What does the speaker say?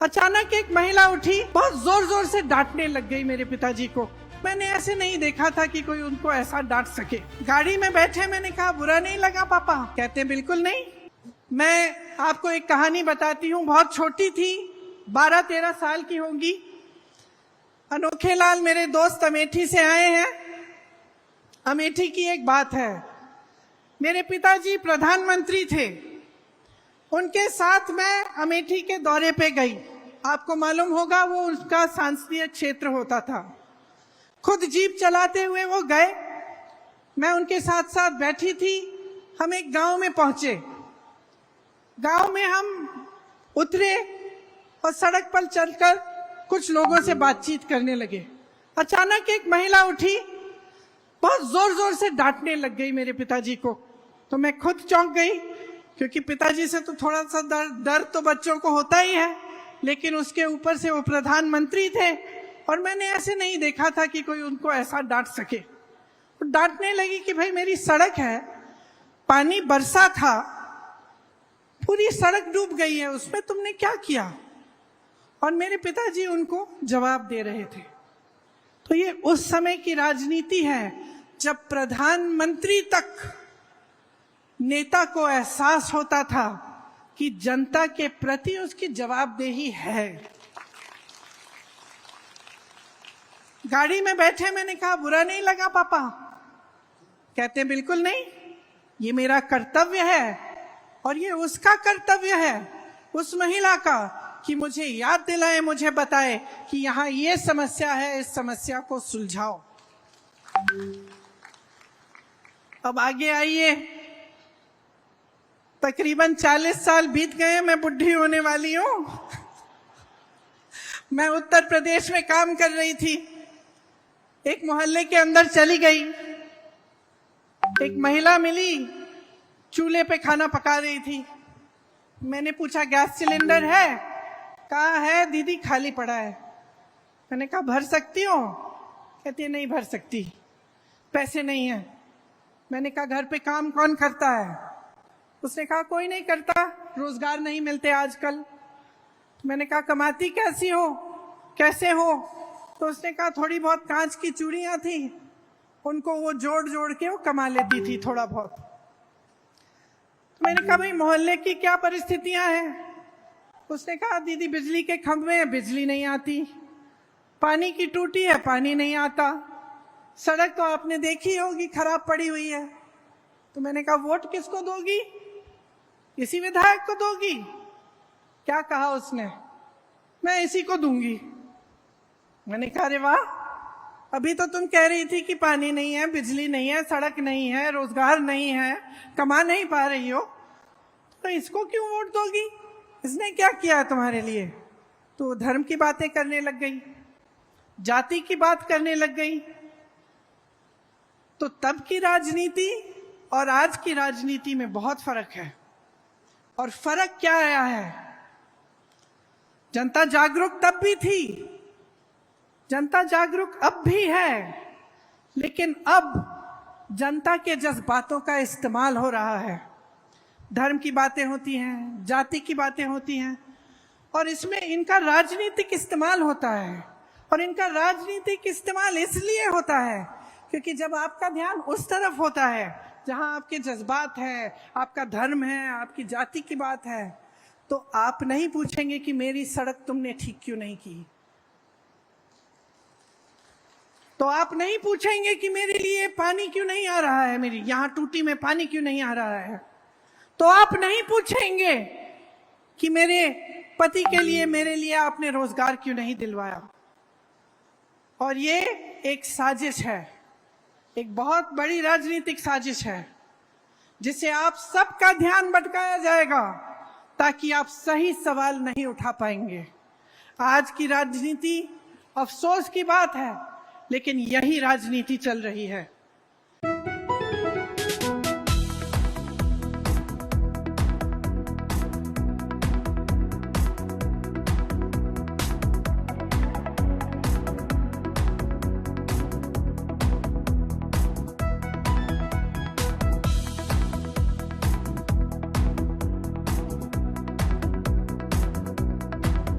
अचानक एक महिला उठी, बहुत जोर जोर से डांटने लग गई मेरे पिताजी को। मैंने ऐसे नहीं देखा था कि कोई उनको ऐसा डांट सके। गाड़ी में बैठे मैंने कहा, बुरा नहीं लगा पापा? कहते बिल्कुल नहीं। मैं आपको एक कहानी बताती हूँ, बहुत छोटी थी, 12-13 साल की होगी। अनोखे लाल मेरे दोस्त अमेठी से आए हैं। अमेठी की एक बात है, मेरे पिताजी प्रधानमंत्री थे, उनके साथ मैं अमेठी के दौरे पे गई। आपको मालूम होगा वो उसका सांसदीय क्षेत्र होता था। खुद जीप चलाते हुए वो गए, मैं उनके साथ साथ बैठी थी। हम एक गांव में पहुंचे। गांव में हम उतरे और सड़क पर चलकर कुछ लोगों से बातचीत करने लगे। अचानक एक महिला उठी, बहुत जोर जोर से डांटने लग गई मेरे पिताजी को। तो मैं खुद चौंक गई, क्योंकि पिताजी से तो थोड़ा सा डर तो बच्चों को होता ही है, लेकिन उसके ऊपर से वो प्रधानमंत्री थे और मैंने ऐसे नहीं देखा था कि कोई उनको ऐसा डांट सके। तो डांटने लगी कि भाई मेरी सड़क है, पानी बरसा था, पूरी सड़क डूब गई है, उसमें तुमने क्या किया? और मेरे पिताजी उनको जवाब दे रहे थे। तो ये उस समय की राजनीति है जब प्रधानमंत्री तक नेता को एहसास होता था कि जनता के प्रति उसकी जवाबदेही है। गाड़ी में बैठे मैंने कहा, बुरा नहीं लगा पापा? कहते बिल्कुल नहीं, ये मेरा कर्तव्य है और ये उसका कर्तव्य है, उस महिला का, कि मुझे याद दिलाए, मुझे बताए कि यहाँ ये समस्या है, इस समस्या को सुलझाओ। अब आगे आइए, तकरीबन 40 साल बीत गए, मैं बुढ़ी होने वाली हूँ। मैं उत्तर प्रदेश में काम कर रही थी। एक मोहल्ले के अंदर चली गई, एक महिला मिली, चूल्हे पे खाना पका रही थी। मैंने पूछा, गैस सिलेंडर है? कहा है दीदी, खाली पड़ा है। मैंने कहा भर सकती हो? कहती है नहीं भर सकती, पैसे नहीं है। मैंने कहा घर पे काम कौन करता है? उसने कहा कोई नहीं करता, रोजगार नहीं मिलते आजकल। मैंने कहा कमाती कैसी हो, कैसे हो? तो उसने कहा थोड़ी बहुत कांच की चूड़ियां थी, उनको वो जोड़ जोड़ के वो कमा लेती थी थोड़ा बहुत। तो मैंने कहा भाई मोहल्ले की क्या परिस्थितियां हैं? उसने कहा दीदी बिजली के खंभे हैं, बिजली नहीं आती, पानी की टूटी है, पानी नहीं आता, सड़क तो आपने देखी होगी खराब पड़ी हुई है। तो मैंने कहा वोट किसको दोगी? इसी विधायक को दोगी? क्या कहा उसने? मैं इसी को दूंगी। मैंने कहा अरे वाह, अभी तो तुम कह रही थी कि पानी नहीं है, बिजली नहीं है, सड़क नहीं है, रोजगार नहीं है, कमा नहीं पा रही हो, तो इसको क्यों वोट दोगी? इसने क्या किया तुम्हारे लिए? तो धर्म की बातें करने लग गई, जाति की बात करने लग गई। तो तब की राजनीति और आज की राजनीति में बहुत फर्क है। और फर्क क्या आया है? जनता जागरूक तब भी थी, जनता जागरूक अब भी है, लेकिन अब जनता के जज्बातों का इस्तेमाल हो रहा है। धर्म की बातें होती हैं, जाति की बातें होती हैं, और इसमें इनका राजनीतिक इस्तेमाल होता है। और इनका राजनीतिक इस्तेमाल इसलिए होता है क्योंकि जब आपका ध्यान उस तरफ होता है जहां आपके जज्बात है, आपका धर्म है, आपकी जाति की बात है, तो आप नहीं पूछेंगे कि मेरी सड़क तुमने ठीक क्यों नहीं की, तो आप नहीं पूछेंगे कि मेरे लिए पानी क्यों नहीं आ रहा है, मेरी यहाँ टूटी में पानी क्यों नहीं आ रहा है, तो आप नहीं पूछेंगे कि मेरे पति के लिए, मेरे लिए आपने रोजगार क्यों नहीं दिलवाया। और ये एक साजिश है, एक बहुत बड़ी राजनीतिक साजिश है, जिसे आप सबका ध्यान भटकाया जाएगा ताकि आप सही सवाल नहीं उठा पाएंगे। आज की राजनीति, अफसोस की बात है, लेकिन यही राजनीति चल रही है।